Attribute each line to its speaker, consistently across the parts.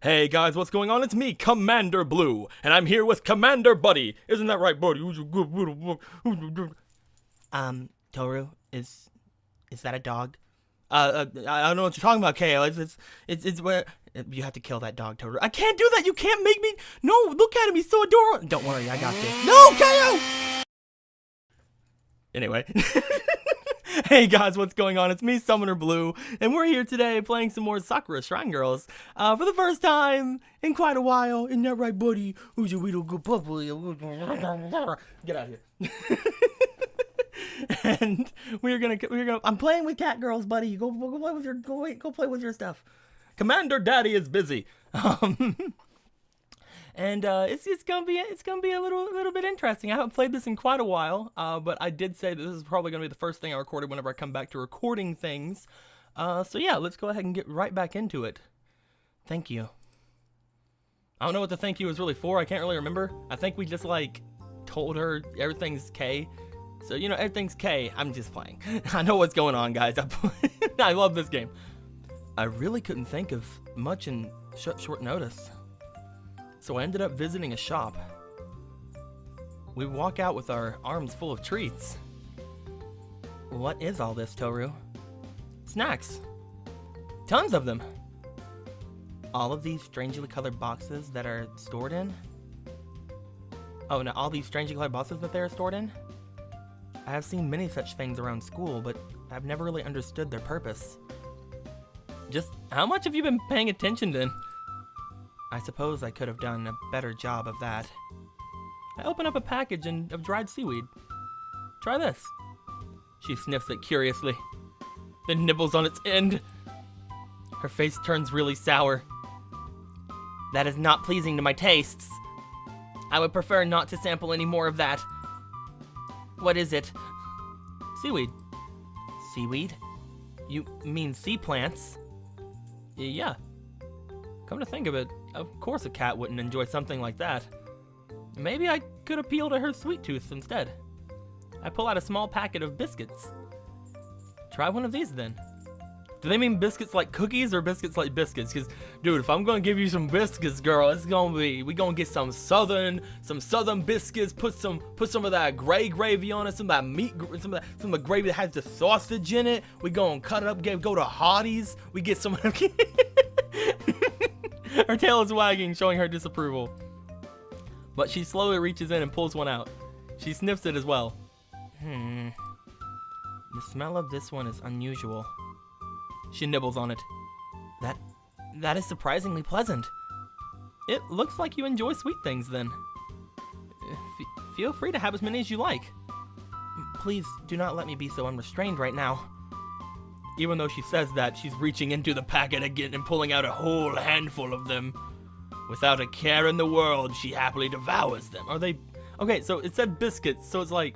Speaker 1: Hey guys, what's going on? It's me, Commander Blue, and I'm here with Commander Buddy. Isn't that right, Buddy?
Speaker 2: Toru, is that a dog?
Speaker 1: I don't know what you're talking about, KO. It's where you have to kill that dog, Toru. I can't do that. You can't make me. No, look at him. He's so adorable. Don't worry, I got this. No, KO. Anyway. Hey guys, what's going on? It's me, Summoner Blue, and we're here today playing some more Sakura Shrine Girls for the first time in quite a while. Isn't that right, buddy? Who's your little good puppy? Get out of here. And we're gonna. I'm playing with cat girls, buddy. You go play with your go play with your stuff. Commander Daddy is busy. And it's gonna be a little bit interesting. I haven't played this in quite a while, but I did say that this is probably gonna be the first thing I recorded whenever I come back to recording things. So yeah, let's go ahead and get right back into it. Thank you. I don't know what the thank you was really for. I can't really remember. I think we just like told her everything's K. So you know everything's K. I'm just playing. I know what's going on, guys. I love this game. I really couldn't think of much in short notice. So I ended up visiting a shop. We walk out with our arms full of treats. What is all this, Toru? Snacks. Tons of them. All of these strangely colored boxes that are stored in? Oh, now all these strangely colored boxes that they're stored in? I have seen many such things around school, but I've never really understood their purpose. Just how much have you been paying attention then? I suppose I could have done a better job of that. I open up a package of dried seaweed. Try this. She sniffs it curiously, then nibbles on its end. Her face turns really sour. That is not pleasing to my tastes. I would prefer not to sample any more of that. What is it? Seaweed. Seaweed? You mean sea plants? Yeah. Come to think of it, of course a cat wouldn't enjoy something like that. Maybe I could appeal to her sweet tooth instead. I pull out a small packet of biscuits. Try one of these then. Do they mean biscuits like cookies or biscuits like biscuits? Because, dude, if I'm gonna give you some biscuits, girl, it's gonna be, we gonna get some southern biscuits. Put some of that gray gravy on it, some of that meat, some of the gravy that has the sausage in it. We gonna cut it up, go to Hardee's. We get some. Her tail is wagging, showing her disapproval. But she slowly reaches in and pulls one out. She sniffs it as well. The smell of this one is unusual. She nibbles on it. That is surprisingly pleasant. It looks like you enjoy sweet things then. Feel free to have as many as you like. Please do not let me be so unrestrained right now. Even though she says that, she's reaching into the packet again and pulling out a whole handful of them. Without a care in the world, she happily devours them. Are they... Okay, so it said biscuits, so it's like...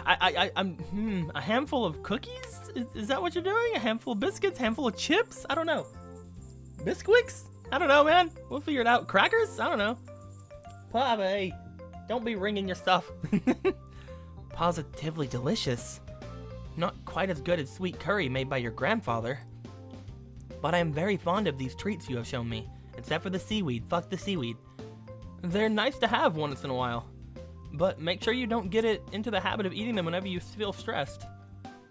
Speaker 1: I'm a handful of cookies? Is that what you're doing? A handful of biscuits? Handful of chips? I don't know. Biscuits? I don't know, man. We'll figure it out. Crackers? I don't know. Papa, hey, don't be ringing your stuff. Positively delicious. Not quite as good as sweet curry made by your grandfather. But I am very fond of these treats you have shown me. Except for the seaweed. Fuck the seaweed. They're nice to have once in a while. But make sure you don't get it into the habit of eating them whenever you feel stressed.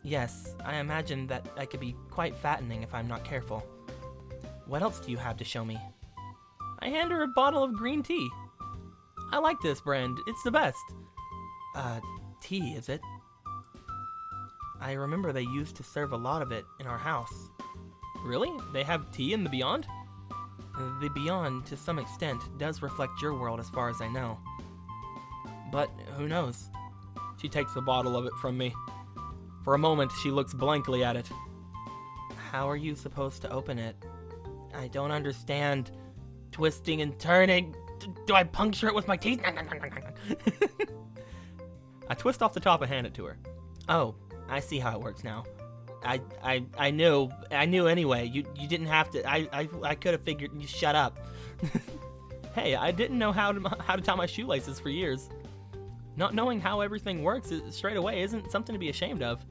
Speaker 1: Yes, I imagine that I could be quite fattening if I'm not careful. What else do you have to show me? I hand her a bottle of green tea. I like this brand. It's the best. Tea, is it? I remember they used to serve a lot of it in our house. Really? They have tea in the Beyond? The Beyond, to some extent, does reflect your world as far as I know. But who knows? She takes a bottle of it from me. For a moment, she looks blankly at it. How are you supposed to open it? I don't understand. Twisting and turning. Do I puncture it with my teeth? I twist off the top and hand it to her. Oh, I see how it works now. I knew anyway. You didn't have to. I could have figured. You shut up. Hey, I didn't know how to tie my shoelaces for years. Not knowing how everything works straight away isn't something to be ashamed of.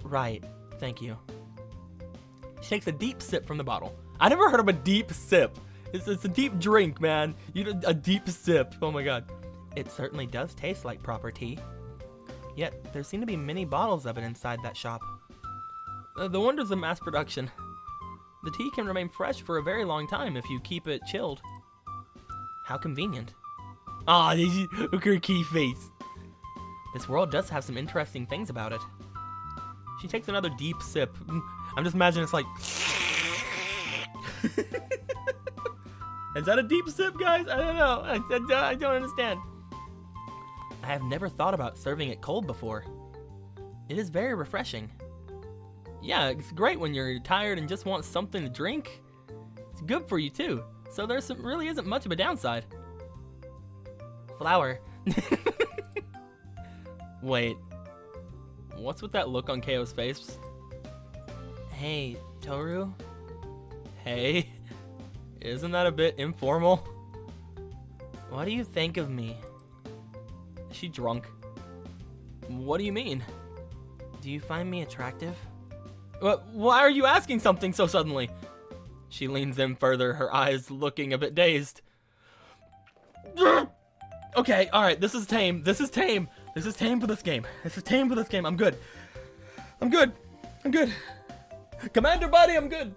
Speaker 1: Right. Thank you. She takes a deep sip from the bottle. I never heard of a deep sip. It's a deep drink, man. A deep sip. Oh my god.
Speaker 2: It certainly does taste like proper tea. Yet, there seem to be many bottles of it inside that shop.
Speaker 1: The wonders of mass production. The tea can remain fresh for a very long time if you keep it chilled.
Speaker 2: How convenient.
Speaker 1: Ah, look at her key face.
Speaker 2: This world does have some interesting things about it.
Speaker 1: She takes another deep sip. I'm just imagining it's like... Is that a deep sip, guys? I don't know. I don't understand.
Speaker 2: I have never thought about serving it cold before. It is very refreshing.
Speaker 1: Yeah, it's great when you're tired and just want something to drink. It's good for you too. So really isn't much of a downside.
Speaker 2: Flower.
Speaker 1: Wait. What's with that look on KO's face?
Speaker 2: Hey, Toru?
Speaker 1: Hey. Isn't that a bit informal?
Speaker 2: What do you think of me?
Speaker 1: Is she drunk? What do you mean?
Speaker 2: Do you find me attractive?
Speaker 1: Why are you asking something so suddenly? She leans in further, her eyes looking a bit dazed. Okay, alright, this is tame. This is tame. This is tame for this game. This is tame for this game. I'm good. I'm good. I'm good. Commander buddy, I'm good.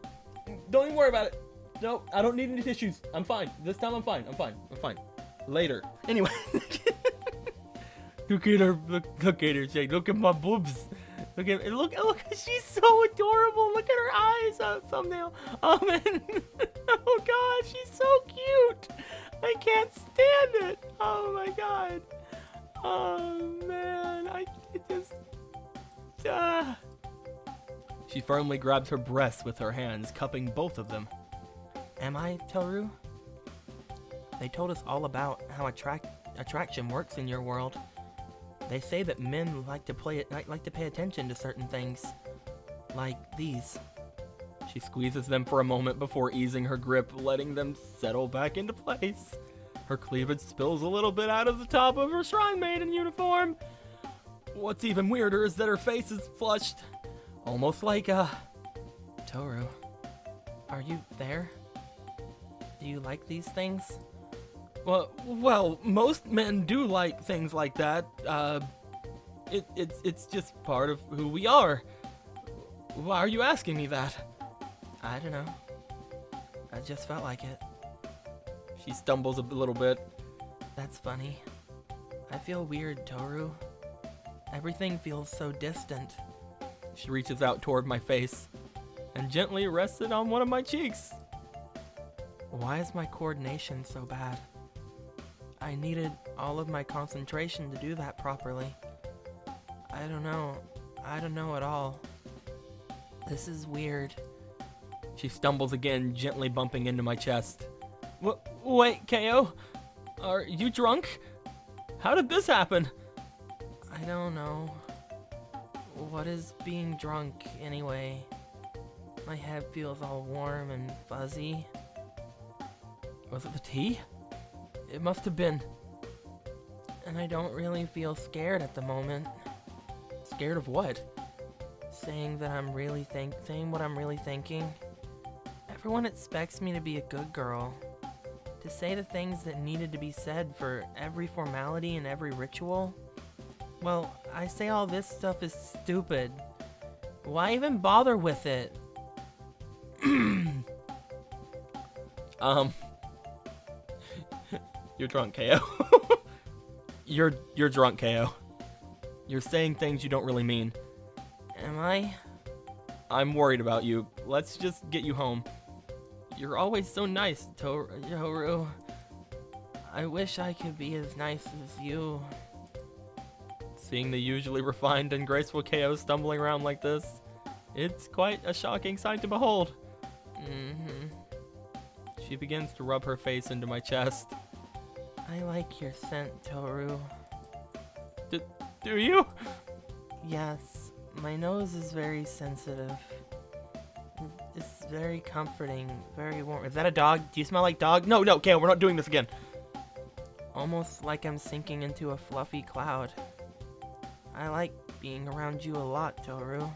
Speaker 1: Don't even worry about it. No, I don't need any tissues. I'm fine. This time I'm fine. I'm fine. I'm fine. Later. Anyway. Look at her. Look at her. Jake. Look at my boobs. Look at look. She's so adorable. Look at her eyes on thumbnail. Oh man. Oh god, she's so cute. I can't stand it. Oh my god. Oh man. I just. She firmly grabs her breasts with her hands, cupping both of them.
Speaker 2: Am I, Toru? They told us all about how attraction works in your world. They say that men like to pay attention to certain things, like these.
Speaker 1: She squeezes them for a moment before easing her grip, letting them settle back into place. Her cleavage spills a little bit out of the top of her shrine maiden uniform. What's even weirder is that her face is flushed, almost like
Speaker 2: Toru, are you there? Do you like these things?
Speaker 1: Well, most men do like things like that. It's just part of who we are. Why are you asking me that?
Speaker 2: I don't know. I just felt like it.
Speaker 1: She stumbles a little bit.
Speaker 2: That's funny. I feel weird, Toru. Everything feels so distant.
Speaker 1: She reaches out toward my face and gently rests it on one of my cheeks.
Speaker 2: Why is my coordination so bad? I needed all of my concentration to do that properly. I don't know. I don't know at all. This is weird.
Speaker 1: She stumbles again, gently bumping into my chest. Wait, KO? Are you drunk? How did this happen?
Speaker 2: I don't know. What is being drunk anyway? My head feels all warm and fuzzy.
Speaker 1: Was it the tea? It must have been.
Speaker 2: And I don't really feel scared at the moment.
Speaker 1: Scared of what?
Speaker 2: Saying what I'm really thinking. Everyone expects me to be a good girl. To say the things that needed to be said for every formality and every ritual. Well, I say all this stuff is stupid. Why even bother with it?
Speaker 1: You're drunk, KO. You're drunk, KO. You're saying things you don't really mean.
Speaker 2: Am I?
Speaker 1: I'm worried about you. Let's just get you home. You're always so nice, Toru.
Speaker 2: I wish I could be as nice as you.
Speaker 1: Seeing the usually refined and graceful KO stumbling around like this, it's quite a shocking sight to behold. She begins to rub her face into my chest.
Speaker 2: I like your scent, Toru.
Speaker 1: Do you?
Speaker 2: Yes, my nose is very sensitive. It's very comforting, very warm. Is that a dog? Do you smell like dog?
Speaker 1: No, KO, we're not doing this again.
Speaker 2: Almost like I'm sinking into a fluffy cloud. I like being around you a lot, Toru.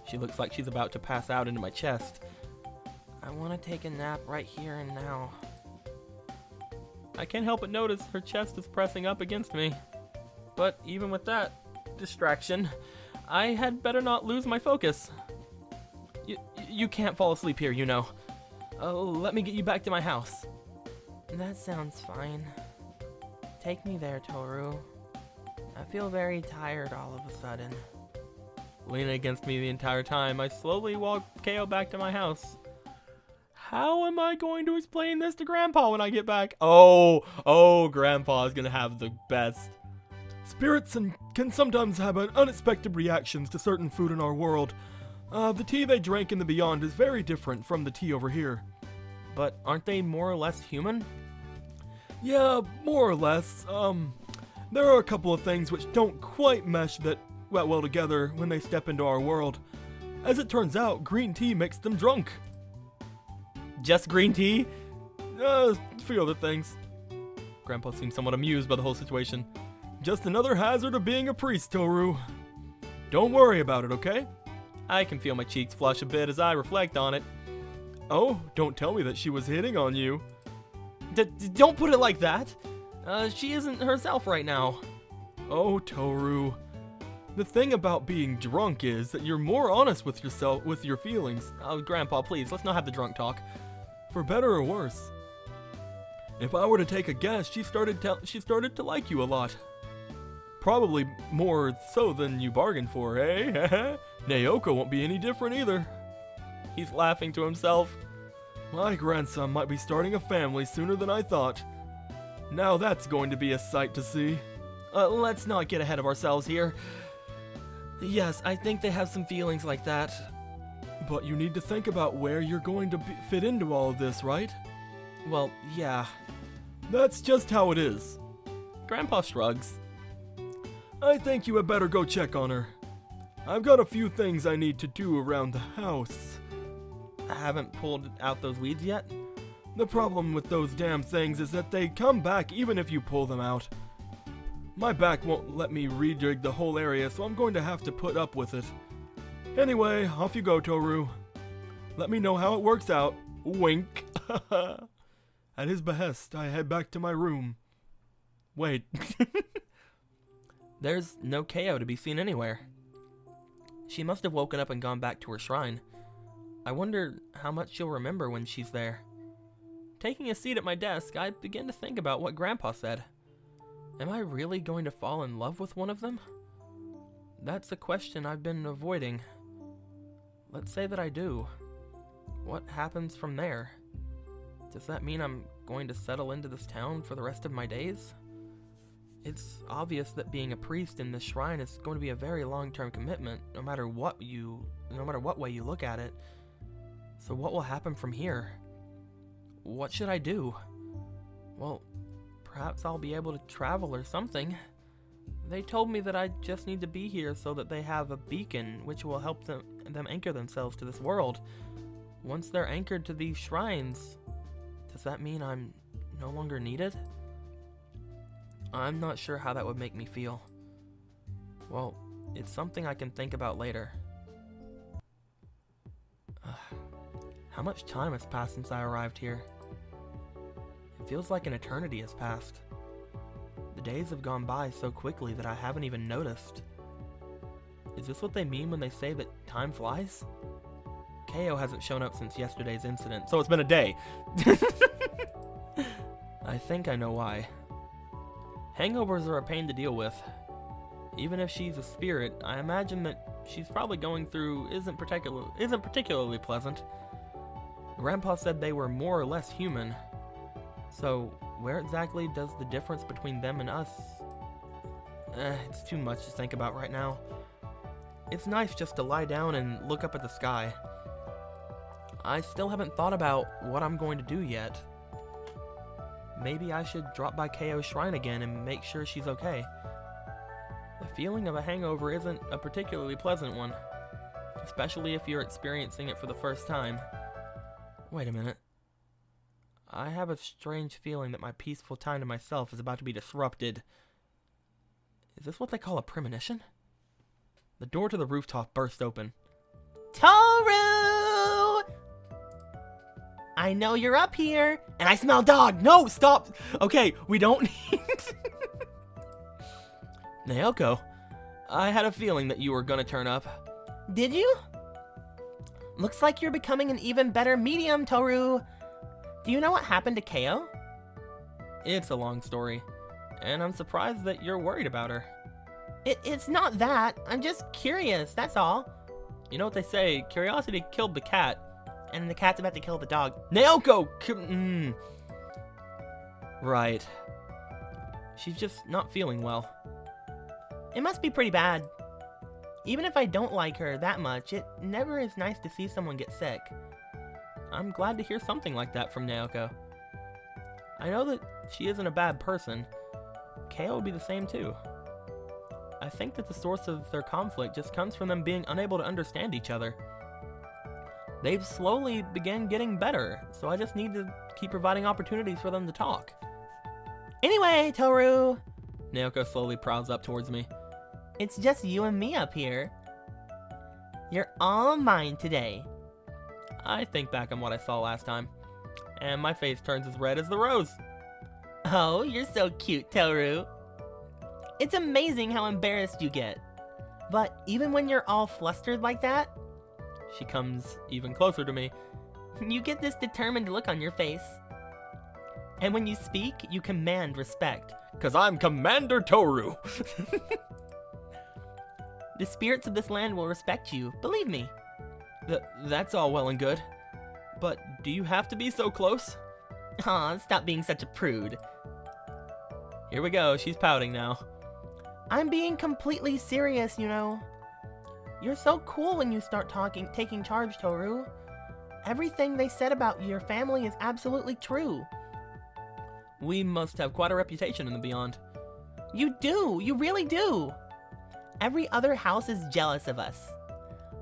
Speaker 1: She looks like she's about to pass out into my chest.
Speaker 2: I want to take a nap right here and now.
Speaker 1: I can't help but notice her chest is pressing up against me. But even with that distraction, I had better not lose my focus. You can't fall asleep here, you know. Let me get you back to my house.
Speaker 2: That sounds fine. Take me there, Toru. I feel very tired all of a sudden.
Speaker 1: Leaning against me the entire time, I slowly walk KO back to my house. How am I going to explain this to Grandpa when I get back? Oh, Grandpa is gonna have the best. Spirits can sometimes have unexpected reactions to certain food in our world. The tea they drank in the Beyond is very different from the tea over here.
Speaker 2: But aren't they more or less human?
Speaker 1: Yeah, more or less. There are a couple of things which don't quite mesh that well together when they step into our world. As it turns out, green tea makes them drunk. Just green tea? A few other things. Grandpa seems somewhat amused by the whole situation. Just another hazard of being a priest, Toru. Don't worry about it, okay? I can feel my cheeks flush a bit as I reflect on it. Oh, don't tell me that she was hitting on you. Don't put it like that. She isn't herself right now. Oh, Toru. The thing about being drunk is that you're more honest with yourself, with your feelings. Grandpa, please, let's not have the drunk talk. For better or worse. If I were to take a guess, she started to like you a lot. Probably more so than you bargained for, eh? Naoko won't be any different either. He's laughing to himself. My grandson might be starting a family sooner than I thought. Now that's going to be a sight to see. Let's not get ahead of ourselves here. Yes, I think they have some feelings like that. But you need to think about where you're going to fit into all of this, right? Well, yeah. That's just how it is. Grandpa shrugs. I think you had better go check on her. I've got a few things I need to do around the house.
Speaker 2: I haven't pulled out those weeds yet?
Speaker 1: The problem with those damn things is that they come back even if you pull them out. My back won't let me redig the whole area, so I'm going to have to put up with it. Anyway, off you go, Toru. Let me know how it works out. Wink. At his behest, I head back to my room. Wait.
Speaker 2: There's no KO to be seen anywhere. She must have woken up and gone back to her shrine. I wonder how much she'll remember when she's there. Taking a seat at my desk, I begin to think about what Grandpa said. Am I really going to fall in love with one of them? That's a question I've been avoiding. Let's say that I do. What happens from there? Does that mean I'm going to settle into this town for the rest of my days? It's obvious that being a priest in this shrine is going to be a very long-term commitment, no matter what way you look at it. So what will happen from here? What should I do? Well, perhaps I'll be able to travel or something. They told me that I just need to be here so that they have a beacon which will help them anchor themselves to this world. Once they're anchored to these shrines, does that mean I'm no longer needed? I'm not sure how that would make me feel. Well, it's something I can think about later. How much time has passed since I arrived here? It feels like an eternity has passed. The days have gone by so quickly that I haven't even noticed. Is this what they mean when they say that time flies? KO hasn't shown up since yesterday's incident, so it's been a day. I think I know why. Hangovers are a pain to deal with. Even if she's a spirit, I imagine that she's probably going through isn't particularly pleasant. Grandpa said they were more or less human. So, where exactly does the difference between them and us? It's too much to think about right now. It's nice just to lie down and look up at the sky. I still haven't thought about what I'm going to do yet. Maybe I should drop by KO's shrine again and make sure she's okay. The feeling of a hangover isn't a particularly pleasant one, especially if you're experiencing it for the first time. Wait a minute. I have a strange feeling that my peaceful time to myself is about to be disrupted. Is this what they call a premonition? The door to the rooftop burst open. Toru! I know you're up here, and I smell
Speaker 1: Dog, no, stop. Okay, we don't need... Naoko, I had a feeling that you were gonna turn up.
Speaker 2: Did you? Looks like you're becoming an even better medium, Toru. Do you know what happened to Keo?
Speaker 1: It's a long story, and I'm surprised that you're worried about her.
Speaker 2: It's not that. I'm just curious, that's all.
Speaker 1: You know what they say, curiosity killed the cat.
Speaker 2: And the cat's about to kill the dog.
Speaker 1: Naoko! Right. She's just not feeling well.
Speaker 2: It must be pretty bad. Even if I don't like her that much, it never is nice to see someone get sick.
Speaker 1: I'm glad to hear something like that from Naoko. I know that she isn't a bad person. Keo would be the same too. I think that the source of their conflict just comes from them being unable to understand each other. They've slowly began getting better, so I just need to keep providing opportunities for them to talk.
Speaker 2: Anyway, Toru,
Speaker 1: Naoko slowly prowls up towards me.
Speaker 2: it's just you and me up here. You're all mine today.
Speaker 1: I think back on what I saw last time, and my face turns as red as the rose.
Speaker 2: Oh, you're so cute, Toru. It's amazing how embarrassed you get. But even when you're all flustered like that,
Speaker 1: She comes even closer to me.
Speaker 2: you get this determined look on your face. And when you speak, you command respect.
Speaker 1: 'Cause I'm Commander Toru!
Speaker 2: The spirits of this land will respect you, believe me.
Speaker 1: That's all well and good. But do you have to be so close?
Speaker 2: Aw, stop being such a prude.
Speaker 1: Here we go, she's pouting now.
Speaker 2: I'm being completely serious, you know. You're so cool when you start taking charge, Toru. Everything they said about your family is absolutely true.
Speaker 1: We must have quite a reputation in the Beyond.
Speaker 2: You do, you really do. Every other house is jealous of us.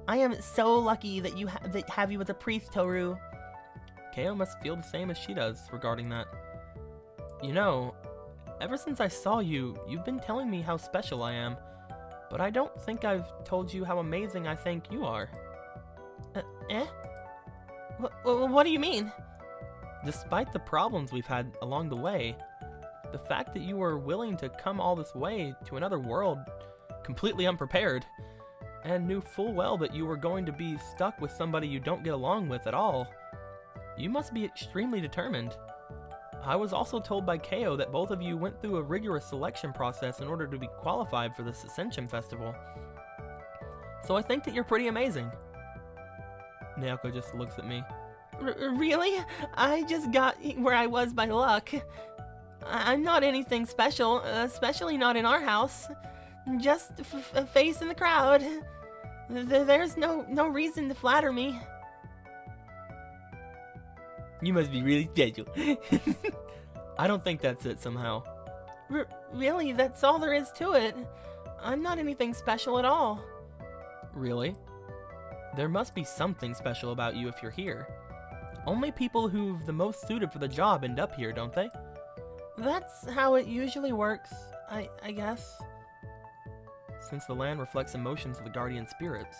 Speaker 2: I am so lucky that have you as a priest, Toru.
Speaker 1: Keo must feel the same as she does regarding that. You know, ever since I saw you, you've been telling me how special I am. But I don't think I've told you how amazing I think you are.
Speaker 2: What do you mean?
Speaker 1: Despite the problems we've had along the way, the fact that you were willing to come all this way to another world completely unprepared, and knew full well that you were going to be stuck with somebody you don't get along with at all, you must be extremely determined. I was also told by Keo that both of you went through a rigorous selection process in order to be qualified for this Ascension Festival. So I think that you're pretty amazing. Naoko just looks at me.
Speaker 2: Really? I just got where I was by luck. I'm not anything special, especially not in our house. Just a face in the crowd. There's no reason to flatter me.
Speaker 1: You must be really special. I don't think that's it somehow.
Speaker 2: Really, that's all there is to it. I'm not anything special at all.
Speaker 1: Really? There must be something special about you if you're here. Only people who've the most suited for the job end up here, don't they?
Speaker 2: That's how it usually works, I guess.
Speaker 1: Since the land reflects emotions of the guardian spirits,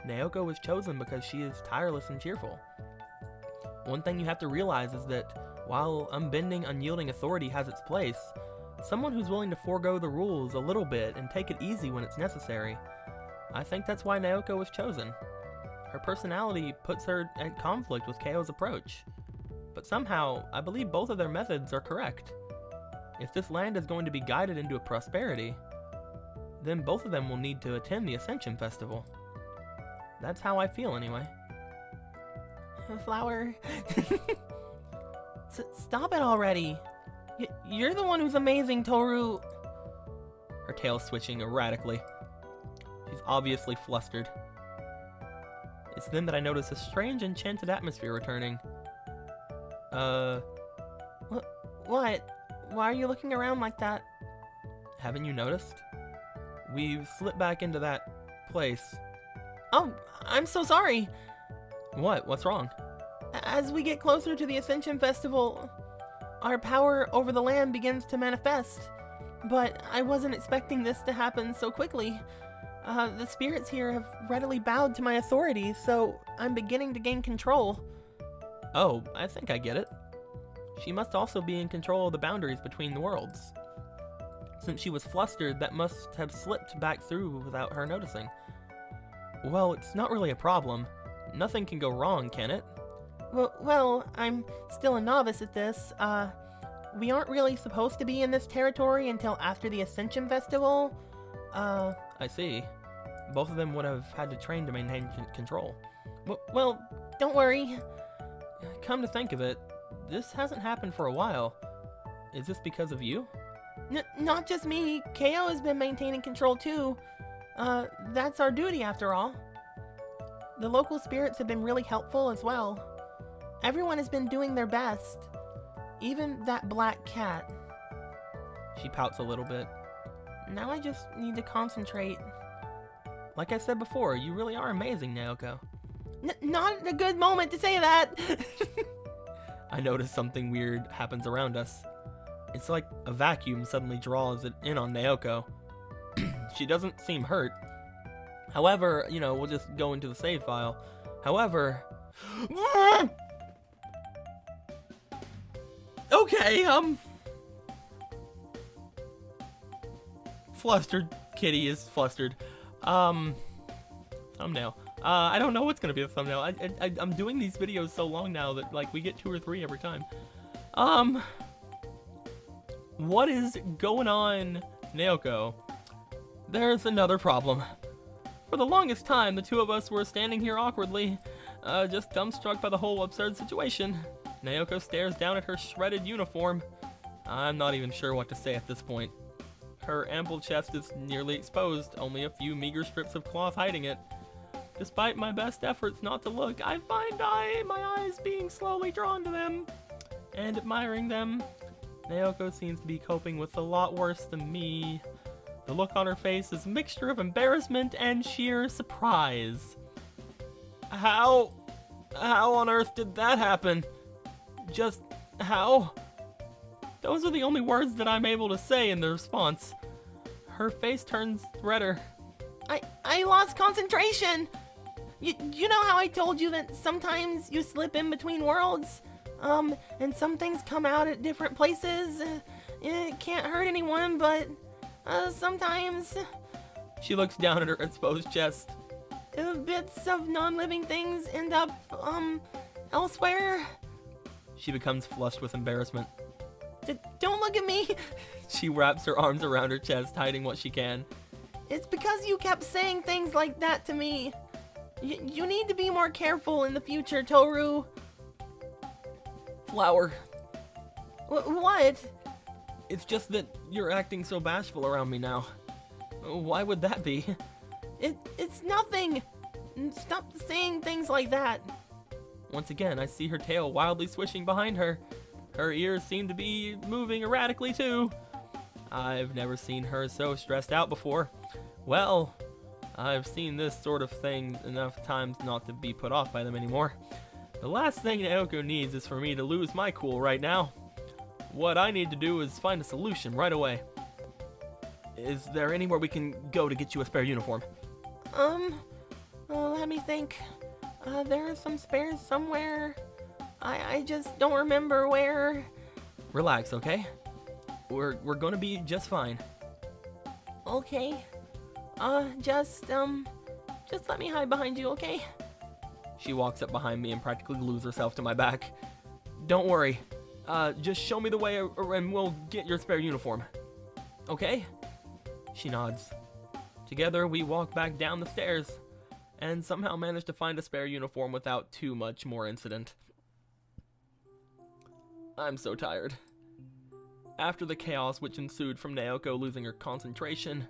Speaker 1: Naoko was chosen because she is tireless and cheerful. One thing you have to realize is that while unbending, unyielding authority has its place, someone who's willing to forego the rules a little bit and take it easy when it's necessary. I think that's why Naoko was chosen. Her personality puts her at conflict with Keo's approach. But somehow, I believe both of their methods are correct. If this land is going to be guided into a prosperity, then both of them will need to attend the Ascension Festival. That's how I feel anyway.
Speaker 2: Flower. Stop it already. You're the one who's amazing, Toru.
Speaker 1: Her tail switching erratically. She's obviously flustered. It's then that I notice a strange enchanted atmosphere returning.
Speaker 2: What? Why are you looking around like that?
Speaker 1: Haven't you noticed? We've slipped back into that place.
Speaker 2: Oh, I'm so sorry.
Speaker 1: What? What's wrong?
Speaker 2: As we get closer to the Ascension Festival, our power over the land begins to manifest. But I wasn't expecting this to happen so quickly. The spirits here have readily bowed to my authority, so I'm beginning to gain control.
Speaker 1: Oh, I think I get it. She must also be in control of the boundaries between the worlds. Since she was flustered, that must have slipped back through without her noticing. Well, it's not really a problem. Nothing can go wrong, can it?
Speaker 2: Well, I'm still a novice at this. We aren't really supposed to be in this territory until after the Ascension Festival.
Speaker 1: I see. Both of them would have had to train to maintain control.
Speaker 2: Well, don't worry.
Speaker 1: Come to think of it, this hasn't happened for a while. Is this because of you?
Speaker 2: Not just me. KO has been maintaining control too. That's our duty after all. The local spirits have been really helpful as well. Everyone has been doing their best. Even that black cat.
Speaker 1: She pouts a little bit.
Speaker 2: Now I just need to concentrate.
Speaker 1: Like I said before, you really are amazing, Naoko.
Speaker 2: Not a good moment to say that.
Speaker 1: I notice something weird happens around us. It's like a vacuum suddenly draws it in on Naoko. She doesn't seem hurt. However, we'll just go into the save file. However... Okay, Flustered. Kitty is flustered. Thumbnail. I don't know what's gonna be the thumbnail. I'm doing these videos so long now that, like, we get 2 or 3 every time. What is going on, Naoko? There's another problem. For the longest time, the two of us were standing here awkwardly, just dumbstruck by the whole absurd situation. Naoko stares down at her shredded uniform. I'm not even sure what to say at this point. Her ample chest is nearly exposed, only a few meager strips of cloth hiding it. Despite my best efforts not to look, I find my eyes being slowly drawn to them and admiring them. Naoko seems to be coping with a lot worse than me. The look on her face is a mixture of embarrassment and sheer surprise. How on earth did that happen? Just how? Those are the only words that I'm able to say in the response. Her face turns redder.
Speaker 2: I lost concentration. You know how I told you that sometimes you slip in between worlds? And some things come out at different places. It can't hurt anyone, but sometimes...
Speaker 1: She looks down at her exposed chest.
Speaker 2: Bits of non-living things end up, elsewhere.
Speaker 1: She becomes flushed with embarrassment.
Speaker 2: Don't look at me!
Speaker 1: She wraps her arms around her chest, hiding what she can.
Speaker 2: It's because you kept saying things like that to me. You need to be more careful in the future, Toru.
Speaker 1: Flower.
Speaker 2: What?
Speaker 1: It's just that you're acting so bashful around me now. Why would that be?
Speaker 2: It's nothing. Stop saying things like that.
Speaker 1: Once again, I see her tail wildly swishing behind her. Her ears seem to be moving erratically too. I've never seen her so stressed out before. Well, I've seen this sort of thing enough times not to be put off by them anymore. The last thing Naoko needs is for me to lose my cool right now. What I need to do is find a solution right away. Is there anywhere we can go to get you a spare uniform?
Speaker 2: Let me think. There are some spares somewhere. I just don't remember where.
Speaker 1: Relax, okay? We're gonna be just fine.
Speaker 2: Okay. Just let me hide behind you, okay?
Speaker 1: She walks up behind me and practically glues herself to my back. Don't worry. Just show me the way and we'll get your spare uniform. Okay? She nods. Together, we walk back down the stairs and somehow manage to find a spare uniform without too much more incident. I'm so tired. After the chaos which ensued from Naoko losing her concentration,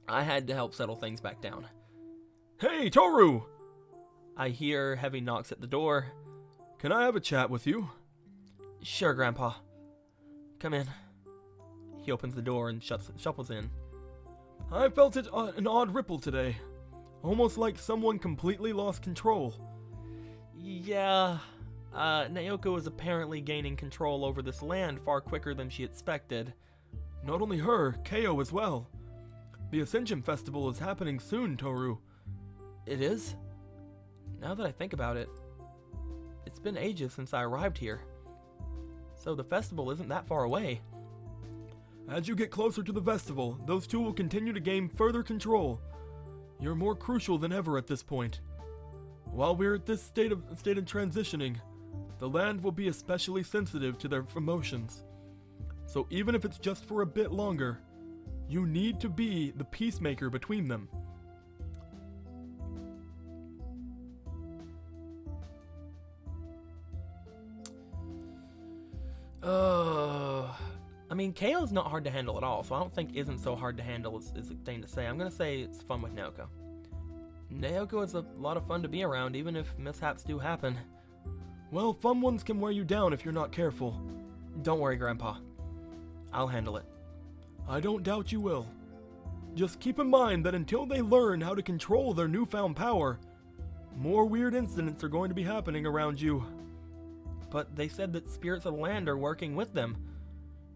Speaker 1: I had to help settle things back down. Hey, Toru! I hear heavy knocks at the door. Can I have a chat with you? Sure, Grandpa. Come in. He opens the door and shuffles in. I felt an odd ripple today. Almost like someone completely lost control. Yeah, Naoko is apparently gaining control over this land far quicker than she expected. Not only her, Keo as well. The Ascension Festival is happening soon, Toru. It is? Now that I think about it. It's been ages since I arrived here. So the festival isn't that far away. As you get closer to the festival, those two will continue to gain further control. You're more crucial than ever at this point. While we're at this state of transitioning, the land will be especially sensitive to their emotions. So even if it's just for a bit longer, you need to be the peacemaker between them. I mean, KO's not hard to handle at all, so I don't think isn't so hard to handle is a thing to say. I'm gonna say it's fun with Naoko. Naoko is a lot of fun to be around, even if mishaps do happen. Well, fun ones can wear you down if you're not careful. Don't worry, Grandpa. I'll handle it. I don't doubt you will. Just keep in mind that until they learn how to control their newfound power, more weird incidents are going to be happening around you. But they said that spirits of the land are working with them.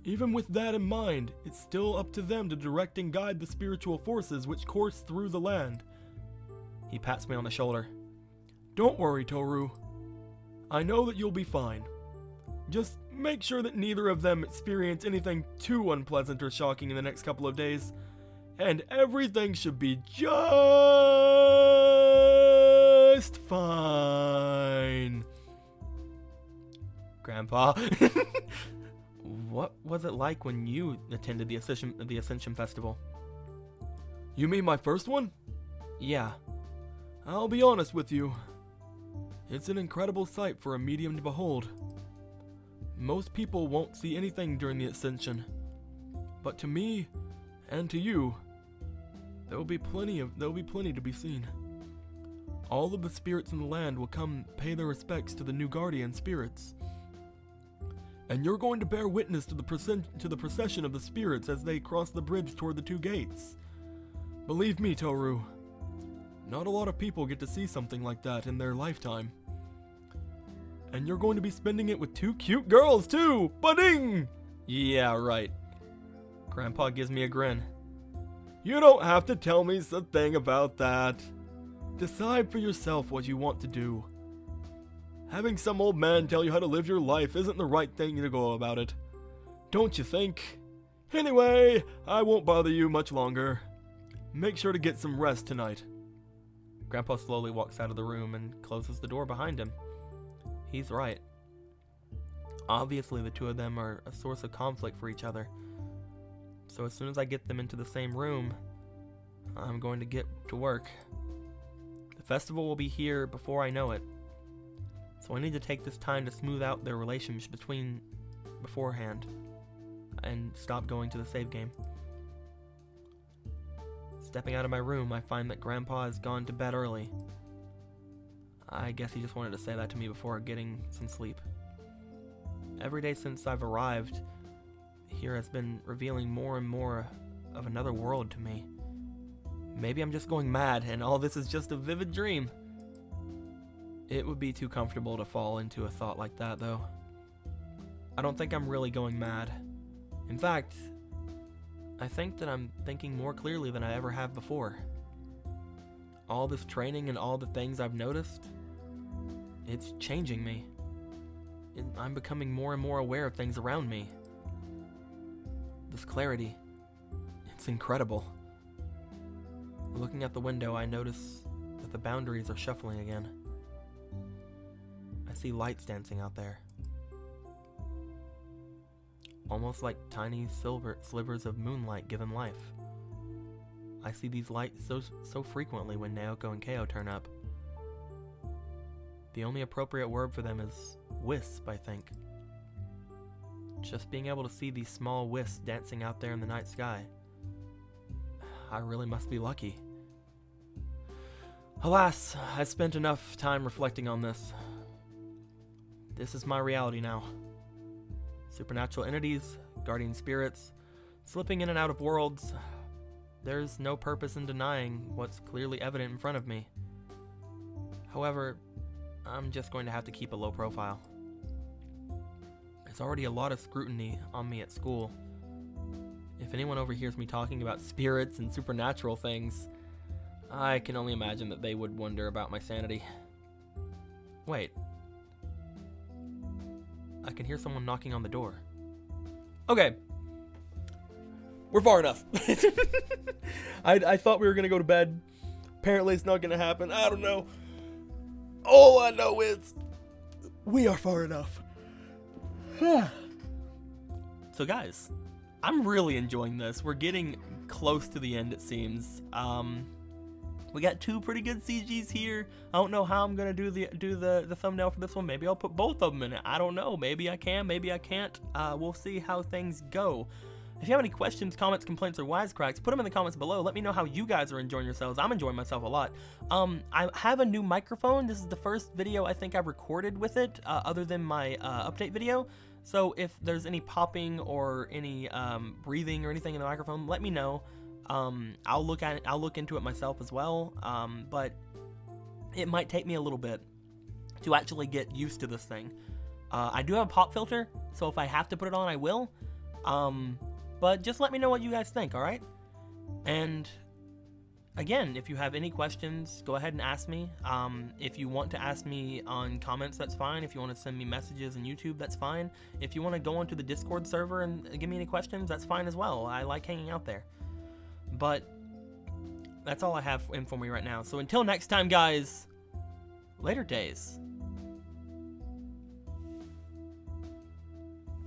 Speaker 1: Even with that in mind, it's still up to them to direct and guide the spiritual forces which course through the land. He pats me on the shoulder. Don't worry, Toru. I know that you'll be fine. Just make sure that neither of them experience anything too unpleasant or shocking in the next couple of days, and everything should be just fine. Grandpa, what was it like when you attended the Ascension Festival? You mean my first one? Yeah. I'll be honest with you. It's an incredible sight for a medium to behold. Most people won't see anything during the Ascension, but to me and to you, there will be plenty to be seen. All of the spirits in the land will come pay their respects to the new guardian spirits. And you're going to bear witness to the procession of the spirits as they cross the bridge toward the two gates. Believe me, Toru, not a lot of people get to see something like that in their lifetime. And you're going to be spending it with two cute girls, too! Ba-ding! Yeah, right. Grandpa gives me a grin. You don't have to tell me a thing about that. Decide for yourself what you want to do. Having some old man tell you how to live your life isn't the right thing to go about it. Don't you think? Anyway, I won't bother you much longer. Make sure to get some rest tonight. Grandpa slowly walks out of the room and closes the door behind him. He's right. Obviously, the two of them are a source of conflict for each other. So as soon as I get them into the same room, I'm going to get to work. The festival will be here before I know it. So I need to take this time to smooth out their relationship beforehand and stop going to the save game. Stepping out of my room, I find that Grandpa has gone to bed early. I guess he just wanted to say that to me before getting some sleep. Every day since I've arrived here has been revealing more and more of another world to me. Maybe I'm just going mad and all this is just a vivid dream. It would be too comfortable to fall into a thought like that, though. I don't think I'm really going mad. In fact, I think that I'm thinking more clearly than I ever have before. All this training and all the things I've noticed, it's changing me. I'm becoming more and more aware of things around me. This clarity, it's incredible. Looking out the window, I notice that the boundaries are shuffling again. I see lights dancing out there. Almost like tiny silver slivers of moonlight given life. I see these lights so frequently when Naoko and Keo turn up. The only appropriate word for them is wisp, I think. Just being able to see these small wisps dancing out there in the night sky. I really must be lucky. Alas, I've spent enough time reflecting on this. This is my reality now. Supernatural entities, guardian spirits, slipping in and out of worlds. There's no purpose in denying what's clearly evident in front of me. However, I'm just going to have to keep a low profile. There's already a lot of scrutiny on me at school. If anyone overhears me talking about spirits and supernatural things, I can only imagine that they would wonder about my sanity. Wait,
Speaker 2: can hear someone knocking on the door.
Speaker 1: Okay. We're far enough. I thought we were gonna go to bed. Apparently it's not gonna happen. I don't know. All I know is we are far enough. So guys, I'm really enjoying this. We're getting close to the end, it seems. We got 2 pretty good CGs here. I don't know how I'm gonna do the thumbnail for this one. Maybe I'll put both of them in it. I don't know. Maybe I can. Maybe I can't. We'll see how things go. If you have any questions, comments, complaints, or wisecracks, put them in the comments below. Let me know how you guys are enjoying yourselves. I'm enjoying myself a lot. I have a new microphone. This is the first video I think I've recorded with it, other than my update video. So if there's any popping or any breathing or anything in the microphone, let me know. I'll look into it myself as well. But it might take me a little bit to actually get used to this thing. I do have a pop filter, so if I have to put it on, I will. But just let me know what you guys think, alright? And again, if you have any questions, go ahead and ask me. If you want to ask me on comments, that's fine. If you want to send me messages on YouTube, that's fine. If you want to go onto the Discord server and give me any questions, that's fine as well. I like hanging out there. But that's all I have in for me right now. So until next time, guys, later days.